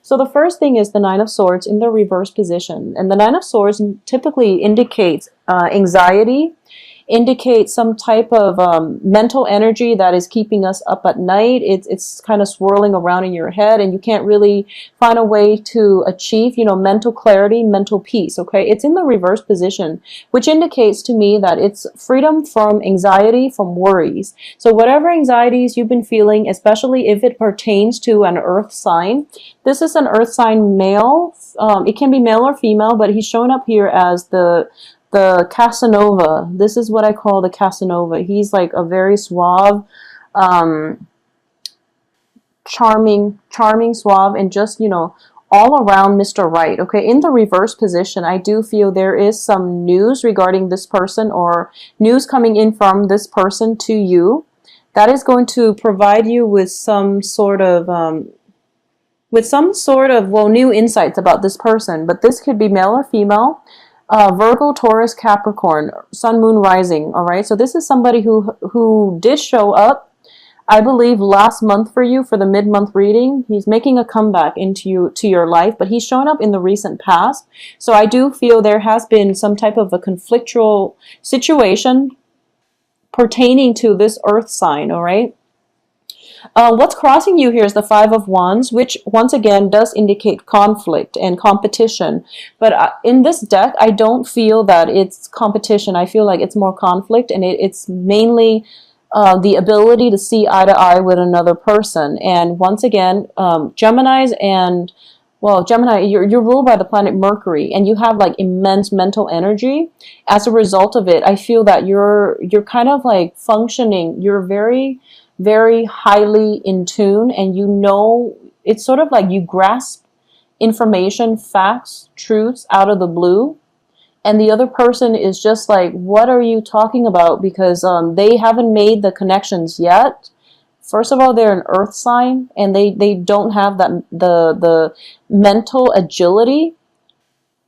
So the first thing is the Nine of Swords in the reverse position. And the Nine of Swords typically indicates anxiety, indicates some type of mental energy that is keeping us up at night. It's kind of swirling around in your head, and you can't really find a way to achieve, mental clarity, mental peace, okay? It's in the reverse position, which indicates to me that it's freedom from anxiety, from worries. So whatever anxieties you've been feeling, especially if it pertains to an earth sign, this is an earth sign male. It can be male or female, but he's showing up here as the Casanova. This is what I call the Casanova. He's like a very suave, charming, suave, and just, all around Mr. Right. Okay, in the reverse position, I do feel there is some news regarding this person, or news coming in from this person to you that is going to provide you with some sort of new insights about this person. But this could be male or female. Virgo, Taurus, Capricorn, Sun, Moon, Rising. All right. So this is somebody who did show up, I believe, last month for you for the mid-month reading. He's making a comeback to your life, but he's showing up in the recent past. So I do feel there has been some type of a conflictual situation pertaining to this earth sign. All right. What's crossing you here is the Five of Wands, which once again does indicate conflict and competition. But in this deck, I don't feel that it's competition. I feel like it's more conflict, and it's mainly the ability to see eye to eye with another person. And once again, Gemini, you're ruled by the planet Mercury, and you have like immense mental energy. As a result of it, I feel that you're kind of like functioning. You're very, very highly in tune, and it's sort of like you grasp information, facts, truths out of the blue, and the other person is just like, what are you talking about? Because they haven't made the connections yet. First of all, they're an earth sign, and they don't have that the mental agility.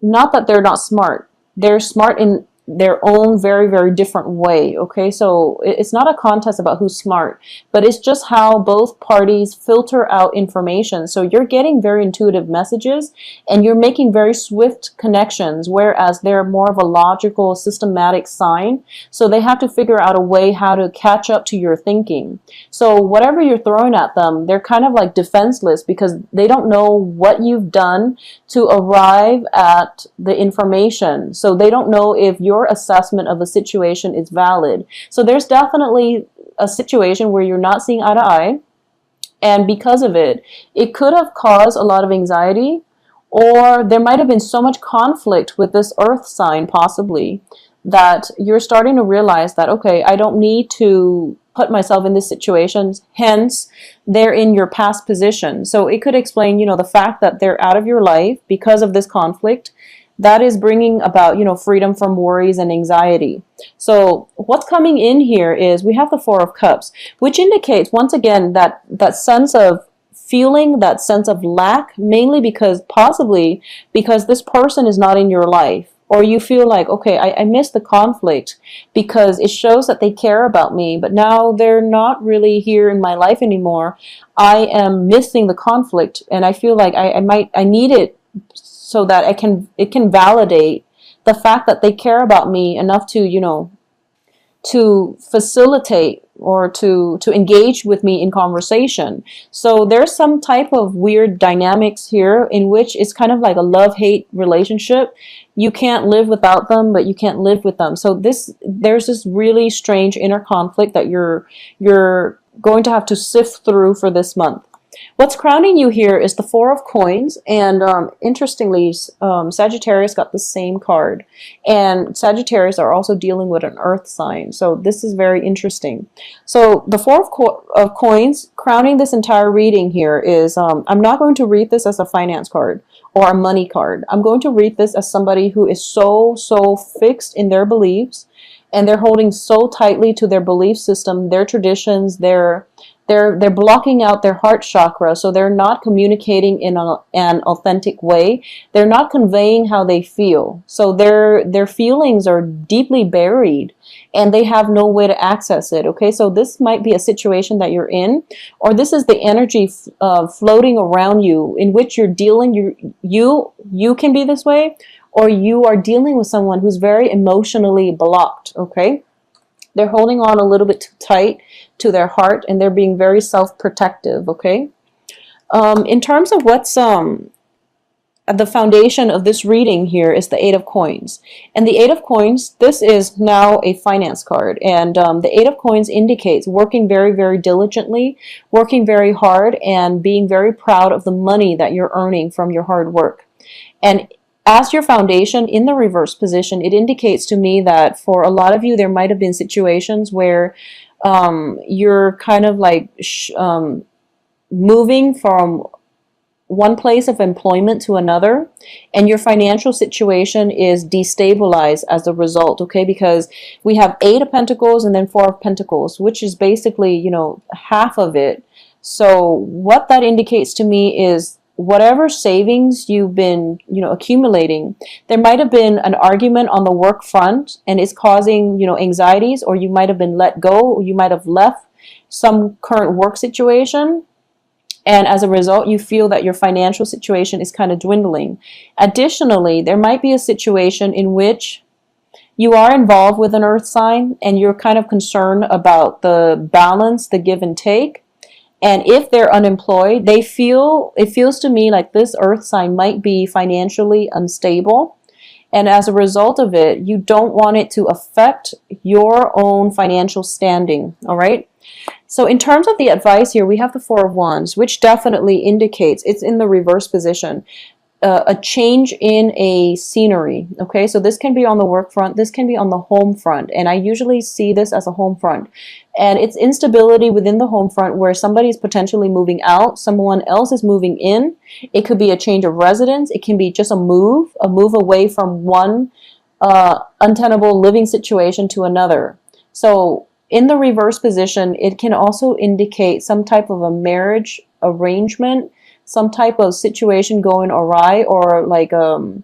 Not that they're not smart. They're smart in their own very, very different way. Okay, so it's not a contest about who's smart, but it's just how both parties filter out information. So you're getting very intuitive messages, and you're making very swift connections, whereas they're more of a logical, systematic sign. So they have to figure out a way how to catch up to your thinking. So whatever you're throwing at them, they're kind of like defenseless, because they don't know what you've done to arrive at the information. So they don't know if your assessment of the situation is valid. So there's definitely a situation where you're not seeing eye to eye, and because of it, it could have caused a lot of anxiety, or there might have been so much conflict with this earth sign possibly that you're starting to realize that, okay, I don't need to put myself in this situation, hence they're in your past position. So it could explain, the fact that they're out of your life because of this conflict. That is bringing about, freedom from worries and anxiety. So what's coming in here is we have the Four of Cups, which indicates, once again, that sense of feeling, that sense of lack, mainly possibly because this person is not in your life. Or you feel like, okay, I miss the conflict because it shows that they care about me, but now they're not really here in my life anymore. I am missing the conflict, and I feel like I need it so that it can validate the fact that they care about me enough to, to facilitate or to engage with me in conversation. So there's some type of weird dynamics here in which it's kind of like a love-hate relationship. You can't live without them, but you can't live with them. So there's this really strange inner conflict that you're going to have to sift through for this month. What's crowning you here is the Four of Coins, and interestingly, Sagittarius got the same card, and Sagittarius are also dealing with an earth sign, so this is very interesting. So the Four of Coins crowning this entire reading here is, I'm not going to read this as a finance card or a money card. I'm going to read this as somebody who is so fixed in their beliefs, and they're holding so tightly to their belief system, their traditions, their They're blocking out their heart chakra, so they're not communicating in an authentic way. They're not conveying how they feel. So their feelings are deeply buried and they have no way to access it. Okay, so this might be a situation that you're in, or this is the energy floating around you in which you're dealing. You can be this way, or you are dealing with someone who's very emotionally blocked. Okay, they're holding on a little bit too tight to their heart and they're being very self-protective. Okay, in terms of what's at the foundation of this reading here is the Eight of Coins. And the Eight of Coins, this is now a finance card. And the Eight of Coins indicates working very, very diligently, working very hard, and being very proud of the money that you're earning from your hard work. And as your foundation in the reverse position, it indicates to me that for a lot of you, there might have been situations where you're kind of like moving from one place of employment to another, and your financial situation is destabilized as a result. Okay, because we have Eight of Pentacles and then Four of Pentacles, which is basically, you know, half of it. So what that indicates to me is whatever savings you've been, you know, accumulating, there might have been an argument on the work front and it's causing, you know, anxieties, or you might have been let go, or you might have left some current work situation. And as a result, you feel that your financial situation is kind of dwindling. Additionally, there might be a situation in which you are involved with an earth sign and you're kind of concerned about the balance, the give and take. And if they're unemployed, it feels to me like this earth sign might be financially unstable. And as a result of it, you don't want it to affect your own financial standing. All right. So in terms of the advice here, we have the Four of Wands, which definitely indicates it's in the reverse position, a change in a scenery. Okay, so this can be on the work front, this can be on the home front, and I usually see this as a home front. And it's instability within the home front where somebody is potentially moving out, someone else is moving in. It could be a change of residence. It can be just a move away from one untenable living situation to another. So in the reverse position, it can also indicate some type of a marriage arrangement, some type of situation going awry, or like I'm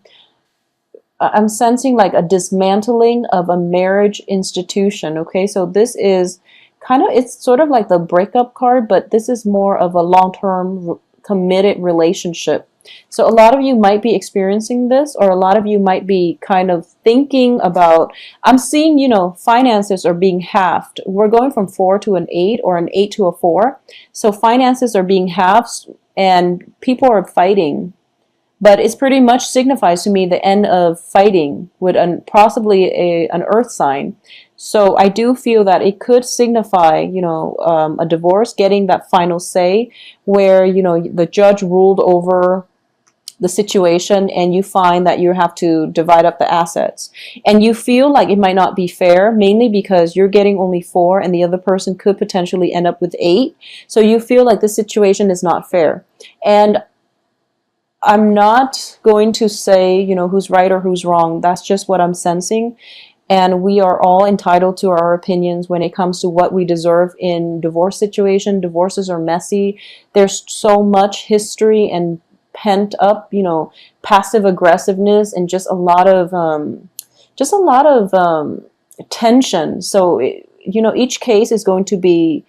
sensing like a dismantling of a marriage institution. Okay, so this is kind of, it's sort of like the breakup card, but this is more of a long-term committed relationship. So a lot of you might be experiencing this, or a lot of you might be kind of thinking about, I'm seeing, you know, finances are being halved. We're going from 4 to an 8, or an 8 to a 4. So finances are being halved and people are fighting. But it's pretty much signifies to me the end of fighting with possibly an earth sign. So I do feel that it could signify, you know, a divorce, getting that final say where, you know, the judge ruled over the situation and you find that you have to divide up the assets. And you feel like it might not be fair, mainly because you're getting only 4 and the other person could potentially end up with 8. So you feel like this situation is not fair. And I'm not going to say, you know, who's right or who's wrong. That's just what I'm sensing. And we are all entitled to our opinions when it comes to what we deserve in divorce situation. Divorces are messy. There's so much history and pent up, you know, passive aggressiveness and just a lot of tension. So, you know, each case is going to be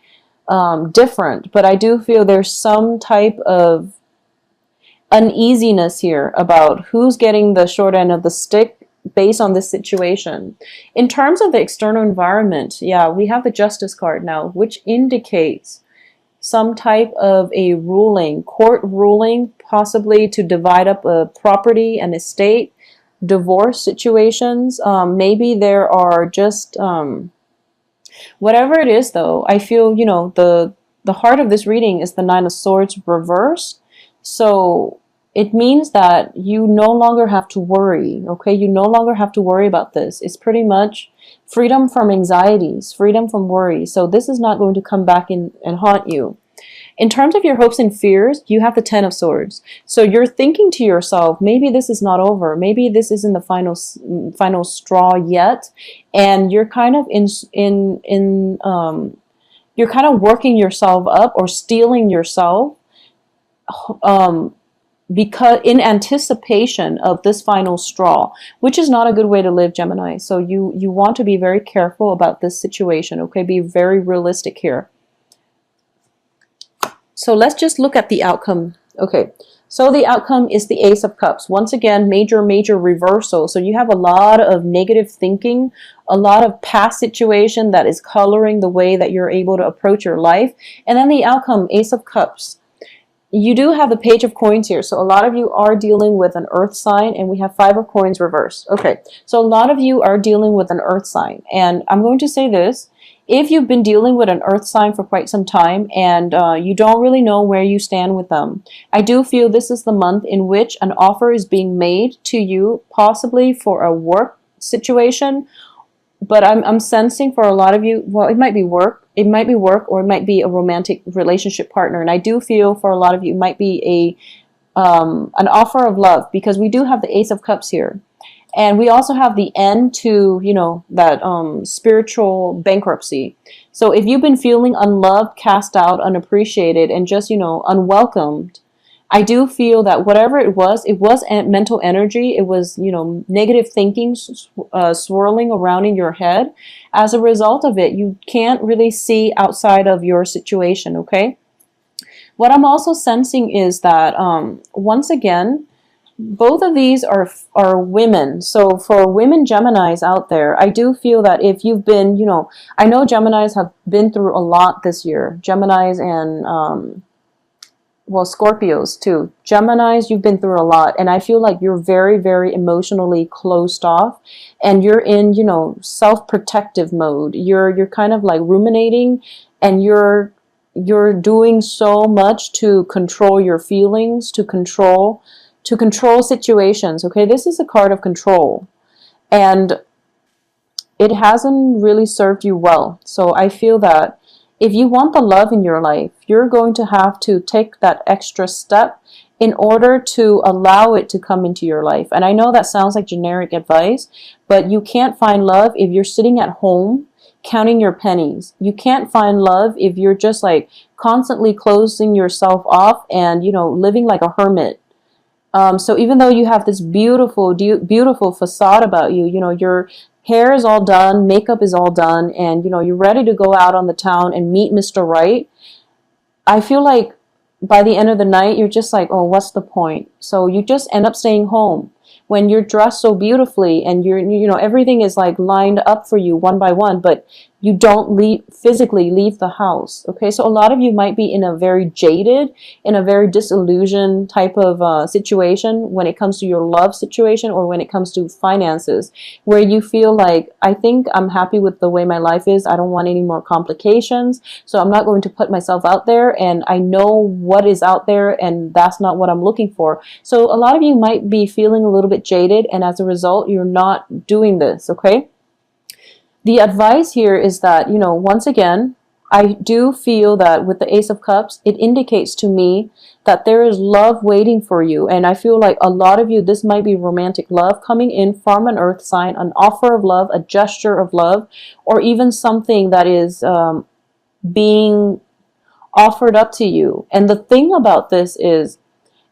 different. But I do feel there's some type of uneasiness here about who's getting the short end of the stick based on this situation. In terms of the external environment, yeah, we have the Justice card now, which indicates some type of a ruling, court ruling, possibly to divide up a property and estate, divorce situations. Maybe there are just, whatever it is though, I feel, you know, the heart of this reading is the Nine of Swords reversed. So it means that you no longer have to worry, okay? You no longer have to worry about this. It's pretty much freedom from anxieties, freedom from worry. So this is not going to come back in and haunt you. In terms of your hopes and fears, you have the Ten of Swords. So you're thinking to yourself, maybe this is not over. Maybe this isn't the final straw yet. And you're kind of you're kind of working yourself up or stealing yourself, because in anticipation of this final straw, which is not a good way to live, Gemini. So you want to be very careful about this situation, okay? Be very realistic here. So let's just look at the outcome. Okay, so the outcome is the Ace of Cups. Once again, major reversal. So you have a lot of negative thinking, a lot of past situation that is coloring the way that you're able to approach your life. And then the outcome, Ace of Cups. You do have the Page of Coins here. So a lot of you are dealing with an earth sign, and we have Five of Coins reversed. Okay, so a lot of you are dealing with an earth sign. And I'm going to say this. If you've been dealing with an earth sign for quite some time and you don't really know where you stand with them, I do feel this is the month in which an offer is being made to you, possibly for a work situation. But I'm sensing for a lot of you, well, it might be work, or it might be a romantic relationship partner. And I do feel for a lot of you, it might be an offer of love, because we do have the Ace of Cups here. And we also have the end to, you know, that spiritual bankruptcy. So if you've been feeling unloved, cast out, unappreciated, and just, you know, unwelcomed, I do feel that whatever it was mental energy. It was, you know, negative thinking swirling around in your head. As a result of it, you can't really see outside of your situation, okay? What I'm also sensing is that, once again, both of these are women. So for women Geminis out there, I do feel that if you've been, you know, I know Geminis have been through a lot this year. Geminis and, well, Scorpios too. Geminis, you've been through a lot. And I feel like you're very, very emotionally closed off. And you're in, you know, self-protective mode. You're kind of like ruminating, and you're doing so much to control your feelings, to control situations, okay? This is a card of control, and it hasn't really served you well. So I feel that if you want the love in your life, you're going to have to take that extra step in order to allow it to come into your life. And I know that sounds like generic advice, but you can't find love if you're sitting at home counting your pennies. You can't find love if you're just like constantly closing yourself off and, you know, living like a hermit. So even though you have this beautiful facade about you, you know, your hair is all done, makeup is all done, and, you know, you're ready to go out on the town and meet Mr. Right, I feel like by the end of the night, you're just like, oh, what's the point? So you just end up staying home when you're dressed so beautifully and you know, everything is like lined up for you one by one, but you don't physically leave the house. Okay, so a lot of you might be in a very jaded, in a very disillusioned type of situation when it comes to your love situation, or when it comes to finances, where you feel like, I think I'm happy with the way my life is. I don't want any more complications, so I'm not going to put myself out there, and I know what is out there, and that's not what I'm looking for. So a lot of you might be feeling a little bit jaded, and as a result, you're not doing this, okay? The advice here is that, you know, once again, I do feel that with the Ace of Cups, it indicates to me that there is love waiting for you. And I feel like a lot of you, this might be romantic love coming in from an earth sign, an offer of love, a gesture of love, or even something that is being offered up to you. And the thing about this is,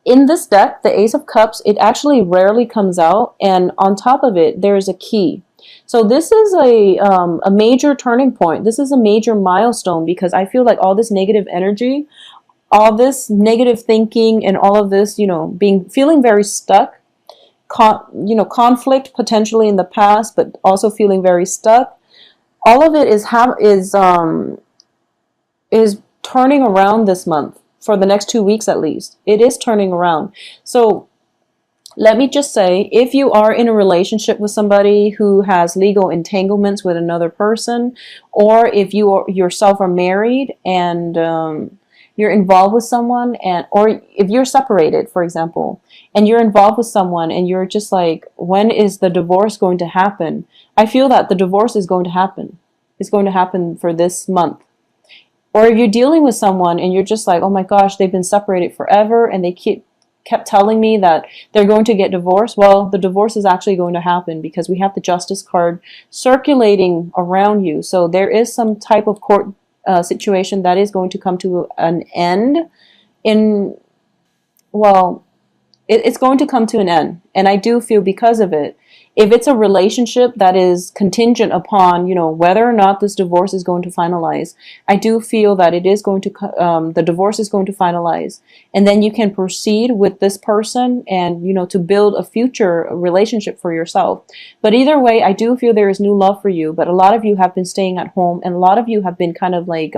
in this deck, the Ace of Cups, it actually rarely comes out. And on top of it, there's a key. So this is a major turning point. This is a major milestone, because I feel like all this negative energy, all this negative thinking, and all of this, you know, feeling very stuck, you know, conflict potentially in the past, but also feeling very stuck. All of it is turning around this month, for the next 2 weeks at least. It is turning around. So let me just say, if you are in a relationship with somebody who has legal entanglements with another person, or if you yourself are married and you're involved with someone, or if you're separated, for example, and you're involved with someone and you're just like, when is the divorce going to happen? I feel that the divorce is going to happen. It's going to happen for this month. Or if you're dealing with someone and you're just like, oh my gosh, they've been separated forever and they kept telling me that they're going to get divorced. Well, the divorce is actually going to happen, because we have the Justice card circulating around you. So there is some type of court situation that is going to come to an end in, well, it's going to come to an end. And I do feel because of it, if it's a relationship that is contingent upon, whether or not this divorce is going to finalize, I do feel that it is going to, the divorce is going to finalize. And then you can proceed with this person and, to build a future relationship for yourself. But either way, I do feel there is new love for you. But a lot of you have been staying at home, and a lot of you have been kind of like,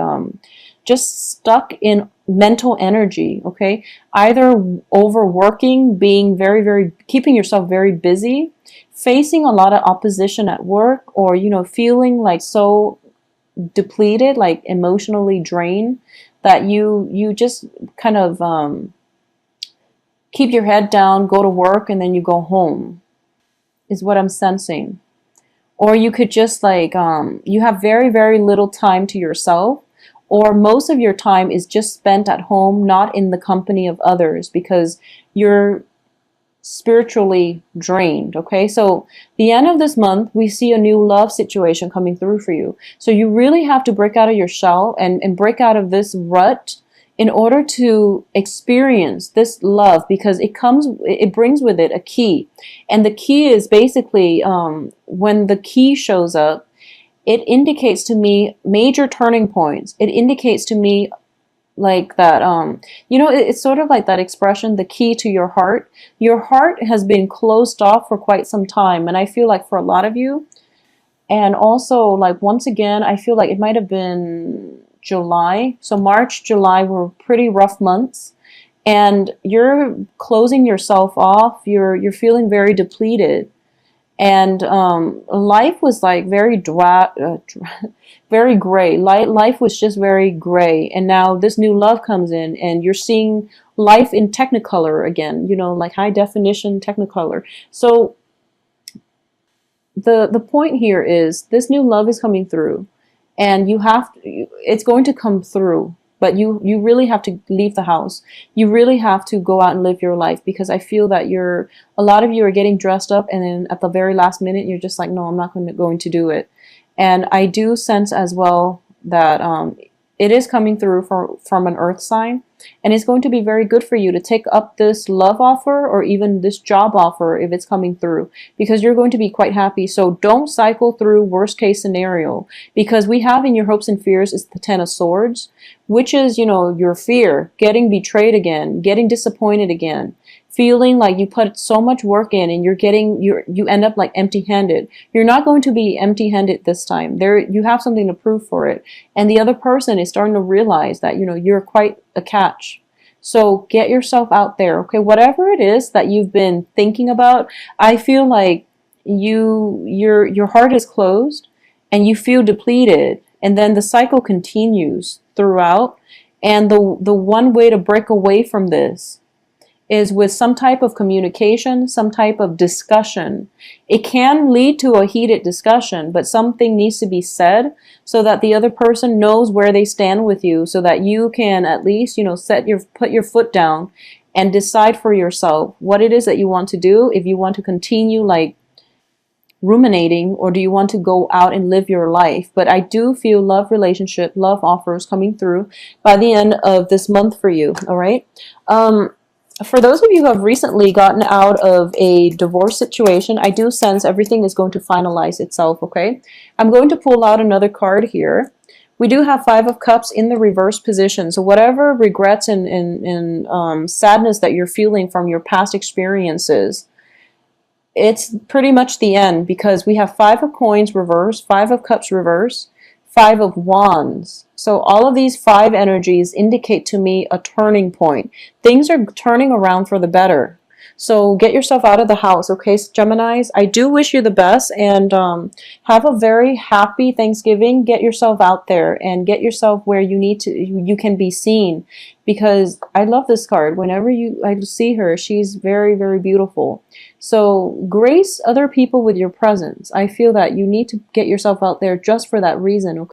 just stuck in mental energy, okay? Either overworking, being keeping yourself very busy, facing a lot of opposition at work, or, feeling like so depleted, like emotionally drained, that you just kind of keep your head down, go to work, and then you go home, is what I'm sensing. Or you could just like, you have very, very little time to yourself, or most of your time is just spent at home, not in the company of others, because you're spiritually drained. Okay, so the end of this month, we see a new love situation coming through for you. So you really have to break out of your shell and break out of this rut in order to experience this love, because it brings with it a key. And the key is basically, when the key shows up, it indicates to me major turning points. It indicates to me like that, it's sort of like that expression, the key to your heart. Your heart has been closed off for quite some time. And I feel like for a lot of you, and also like once again, I feel like it might have been July. So March, July were pretty rough months. And you're closing yourself off. You're feeling very depleted. And life was like very very gray. Life was just very gray. And now this new love comes in, and you're seeing life in Technicolor again. Like high definition Technicolor. So the point here is this new love is coming through, and it's going to come through. But you really have to leave the house. You really have to go out and live your life, because I feel that a lot of you are getting dressed up, and then at the very last minute, you're just like, no, I'm not going to do it. And I do sense as well that it is coming through from an earth sign, and it's going to be very good for you to take up this love offer, or even this job offer if it's coming through, because you're going to be quite happy. So don't cycle through worst case scenario, because we have in your hopes and fears is the Ten of Swords, which is, your fear, getting betrayed again, getting disappointed again, feeling like you put so much work in and you end up like empty-handed. You're not going to be empty-handed this time. You have something to prove for it. And the other person is starting to realize that, you're quite a catch. So get yourself out there, okay? Whatever it is that you've been thinking about, I feel like your heart is closed and you feel depleted, and then the cycle continues throughout. And the one way to break away from this is with some type of communication, some type of discussion. It can lead to a heated discussion, but something needs to be said so that the other person knows where they stand with you, so that you can at least, put your foot down and decide for yourself what it is that you want to do. If you want to continue like ruminating, or do you want to go out and live your life? But I do feel love relationship, love offers coming through by the end of this month for you. All right. For those of you who have recently gotten out of a divorce situation, I do sense everything is going to finalize itself, okay? I'm going to pull out another card here. We do have Five of Cups in the reverse position. So whatever regrets and sadness that you're feeling from your past experiences, it's pretty much the end, because we have Five of Coins reverse, Five of Cups reverse, Five of Wands. So all of these five energies indicate to me a turning point. Things are turning around for the better. So get yourself out of the house, okay, Geminis? I do wish you the best, and have a very happy Thanksgiving. Get yourself out there and get yourself where you can be seen, because I love this card. Whenever I see her, she's very, very beautiful. So grace other people with your presence. I feel that you need to get yourself out there just for that reason, okay?